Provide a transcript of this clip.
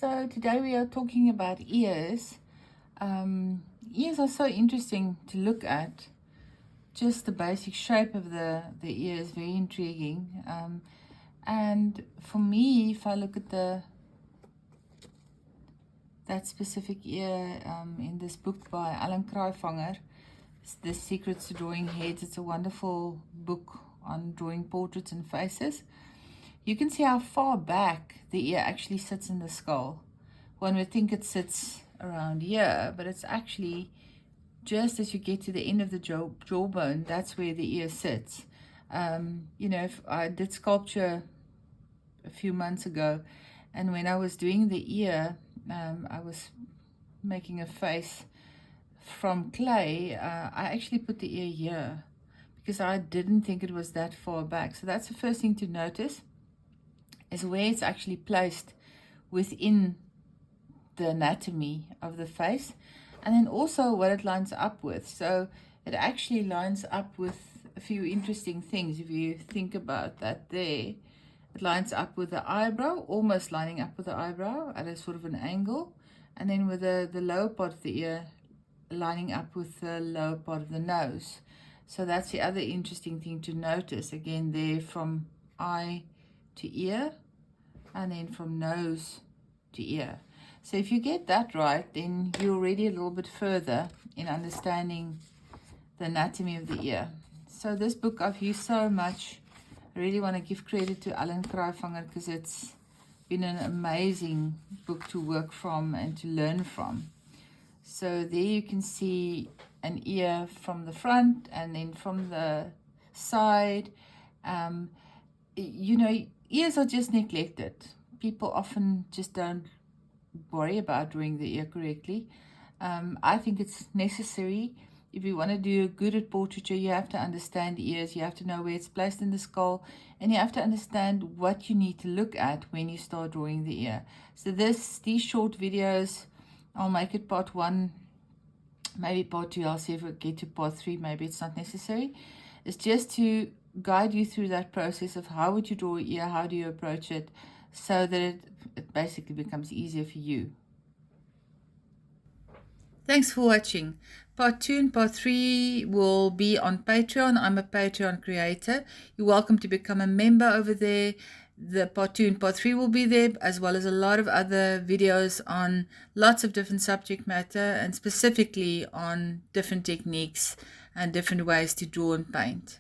So today we are talking about ears. Ears are so interesting to look at. Just the basic shape of the ear is very intriguing. And for me, if I look at that specific ear in this book by Alan Kraaivanger, The Secrets to Drawing Heads, it's a wonderful book on drawing portraits and faces. You can see how far back the ear actually sits in the skull. One would think it sits around here, but it's actually just as you get to the end of the jawbone, that's where the ear sits. If I did sculpture a few months ago, and when I was doing the ear, I was making a face from clay. I actually put the ear here because I didn't think it was that far back. So that's the first thing to notice, is where it's actually placed within the anatomy of the face, and then also what it lines up with. So it actually lines up with a few interesting things. If you think about that there, it lines up with the eyebrow, almost lining up with the eyebrow at a sort of an angle, and then with the lower part of the ear lining up with the lower part of the nose. So that's the other interesting thing to notice, again there, from eye to ear, and then from nose to ear. So if you get that right, then you're already a little bit further in understanding the anatomy of the ear. So this book I've used so much. I really want to give credit to Alan Kraaivanger because it's been an amazing book to work from and to learn from. So there you can see an ear from the front and then from the side. Ears are just neglected. People often just don't worry about drawing the ear correctly. I think it's necessary. If you want to do good at portraiture, you have to understand ears, you have to know where it's placed in the skull, and you have to understand what you need to look at when you start drawing the ear. So these short videos, I'll make it part 1, maybe part 2, I'll see if we get to part 3, maybe it's not necessary. It's just to guide you through that process of how would you draw an ear, how do you approach it, so that it basically becomes easier for you. Thanks for watching. Part 2 and part 3 will be on Patreon. I'm a Patreon creator. You're welcome to become a member over there. The part 2 and part 3 will be there, as well as a lot of other videos on lots of different subject matter, and specifically on different techniques and different ways to draw and paint.